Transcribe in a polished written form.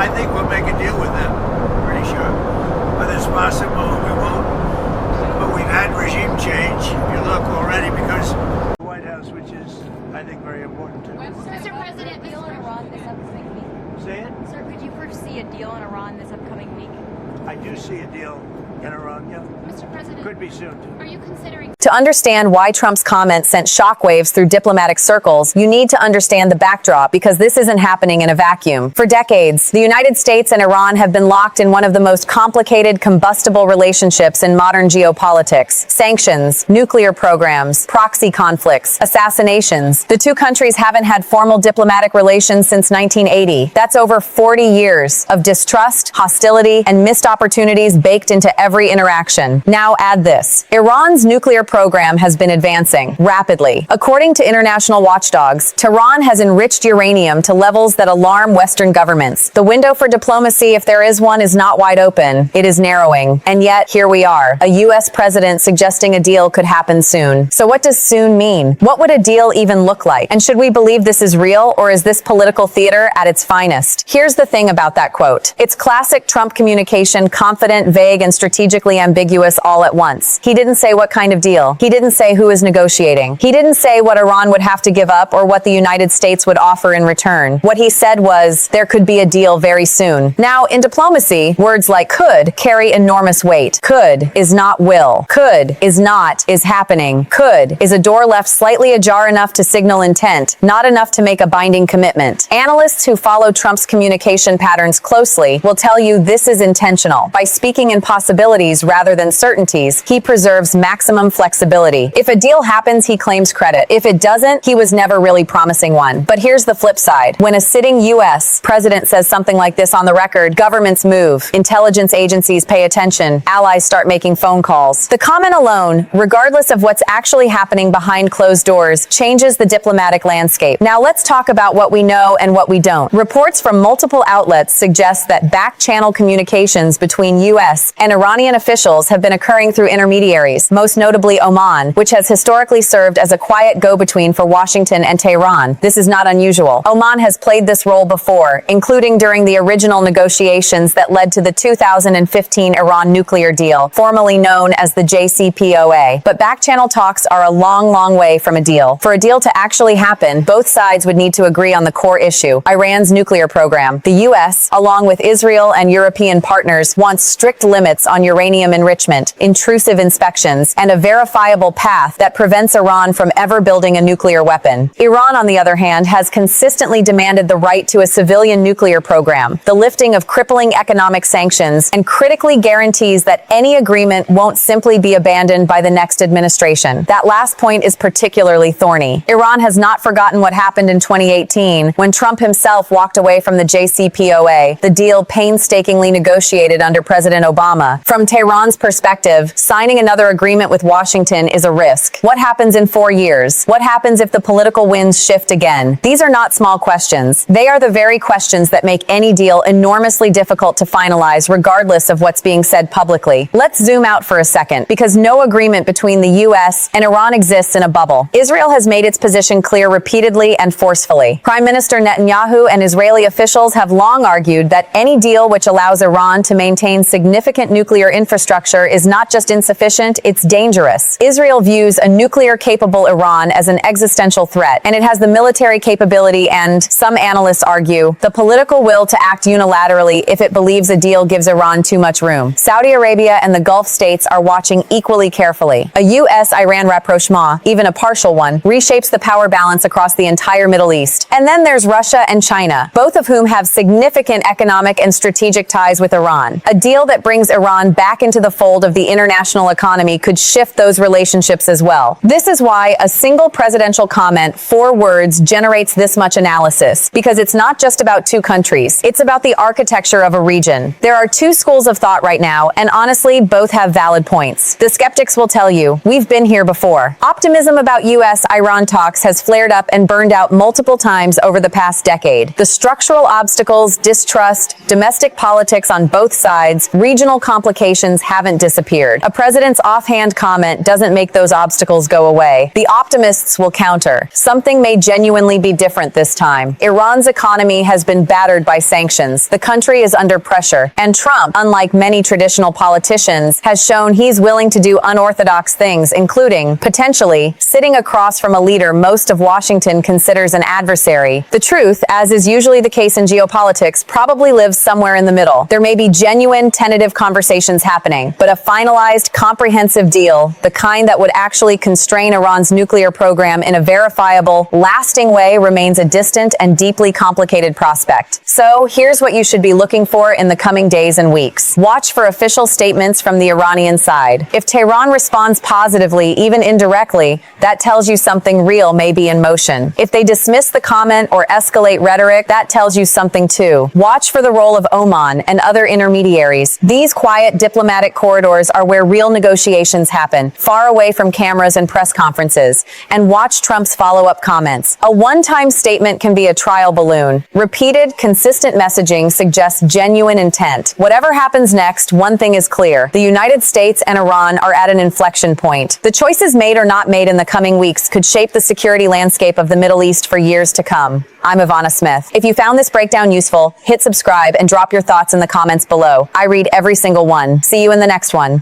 I think we'll make a deal with them, pretty sure. Whether it's possible, we won't. But we've had regime change, if you look already, because the White House, which is, I think, very important to us. Mr. President, deal in Iran this upcoming week. Say it? Sir, could you foresee a deal in Iran this upcoming week? I do see a deal in Iran, yeah. Mr. President, Could be soon. are you considering... To understand why Trump's comments sent shockwaves through diplomatic circles, you need to understand the backdrop, because this isn't happening in a vacuum. For decades, the United States and Iran have been locked in one of the most complicated, combustible relationships in modern geopolitics. Sanctions, nuclear programs, proxy conflicts, assassinations. The two countries haven't had formal diplomatic relations since 1980. That's over 40 years of distrust, hostility, and missed opportunities baked into every interaction. Now add this. Iran's nuclear program has been advancing rapidly. According to international watchdogs, Tehran has enriched uranium to levels that alarm Western governments. The window for diplomacy, if there is one, is not wide open. It is narrowing. And yet, here we are, a U.S. president suggesting a deal could happen soon. So what does soon mean? What would a deal even look like? And should we believe this is real, or is this political theater at its finest? Here's the thing about that quote. It's classic Trump communication, confident, vague, and strategically ambiguous all at once. He didn't say what kind of deal. He didn't say who is negotiating. He didn't say what Iran would have to give up or what the United States would offer in return. What he said was, there could be a deal very soon. Now, in diplomacy, words like could carry enormous weight. Could is not will. Could is not is happening. Could is a door left slightly ajar enough to signal intent, not enough to make a binding commitment. Analysts who follow Trump's communication patterns closely will tell you this is intentional. By speaking in possibilities rather than certainties, he preserves maximum flexibility. If a deal happens, he claims credit. If it doesn't, he was never really promising one. But here's the flip side. When a sitting U.S. president says something like this on the record, governments move, intelligence agencies pay attention, allies start making phone calls. The comment alone, regardless of what's actually happening behind closed doors, changes the diplomatic landscape. Now let's talk about what we know and what we don't. Reports from multiple outlets suggest that back-channel communications between U.S. and Iranian officials have been occurring through intermediaries, most notably Oman, which has historically served as a quiet go-between for Washington and Tehran. This is not unusual. Oman has played this role before, including during the original negotiations that led to the 2015 Iran nuclear deal, formerly known as the JCPOA. But back-channel talks are a long, long way from a deal. For a deal to actually happen, both sides would need to agree on the core issue, Iran's nuclear program. The U.S., along with Israel and European partners, wants strict limits on uranium enrichment, intrusive inspections, and a verifiable path that prevents Iran from ever building a nuclear weapon. Iran, on the other hand, has consistently demanded the right to a civilian nuclear program, the lifting of crippling economic sanctions, and critically guarantees that any agreement won't simply be abandoned by the next administration. That last point is particularly thorny. Iran has not forgotten what happened in 2018 when Trump himself walked away from the JCPOA, the deal painstakingly negotiated under President Obama. From Tehran's perspective, signing another agreement with Washington is a risk. What happens in 4 years? What happens if the political winds shift again? These are not small questions. They are the very questions that make any deal enormously difficult to finalize, regardless of what's being said publicly. Let's zoom out for a second, because no agreement between the U.S. and Iran exists in a bubble. Israel has made its position clear repeatedly and forcefully. Prime Minister Netanyahu and Israeli officials have long argued that any deal which allows Iran to maintain significant nuclear infrastructure is not just insufficient, it's dangerous. Israel views a nuclear-capable Iran as an existential threat, and it has the military capability and, some analysts argue, the political will to act unilaterally if it believes a deal gives Iran too much room. Saudi Arabia and the Gulf states are watching equally carefully. A U.S.-Iran rapprochement, even a partial one, reshapes the power balance across the entire Middle East. And then there's Russia and China, both of whom have significant economic and strategic ties with Iran. A deal that brings Iran back into the fold of the international economy could shift those relationships as well. This is why a single presidential comment, 4 words, generates this much analysis, because it's not just about two countries. It's about the architecture of a region. There are two schools of thought right now, and honestly, both have valid points. The skeptics will tell you, we've been here before. Optimism about U.S.-Iran talks has flared up and burned out multiple times over the past decade. The structural obstacles, distrust, domestic politics on both sides, regional complications, limitations haven't disappeared. A president's offhand comment doesn't make those obstacles go away. The optimists will counter. Something may genuinely be different this time. Iran's economy has been battered by sanctions. The country is under pressure, and Trump, unlike many traditional politicians, has shown he's willing to do unorthodox things, including, potentially, sitting across from a leader most of Washington considers an adversary. The truth, as is usually the case in geopolitics, probably lives somewhere in the middle. There may be genuine, tentative conversations happening, but a finalized, comprehensive deal, the kind that would actually constrain Iran's nuclear program in a verifiable, lasting way, remains a distant and deeply complicated prospect. So, here's what you should be looking for in the coming days and weeks. Watch for official statements from the Iranian side. If Tehran responds positively, even indirectly, that tells you something real may be in motion. If they dismiss the comment or escalate rhetoric, that tells you something too. Watch for the role of Oman and other intermediaries. These quiet diplomatic corridors are where real negotiations happen, far away from cameras and press conferences. And watch Trump's follow-up comments. A one-time statement can be a trial balloon. Repeated, consistent messaging suggests genuine intent. Whatever happens next, one thing is clear. The United States and Iran are at an inflection point. The choices made or not made in the coming weeks could shape the security landscape of the Middle East for years to come. I'm Ivana Smith. If you found this breakdown useful, hit subscribe and drop your thoughts in the comments below. I read every single one. See you in the next one.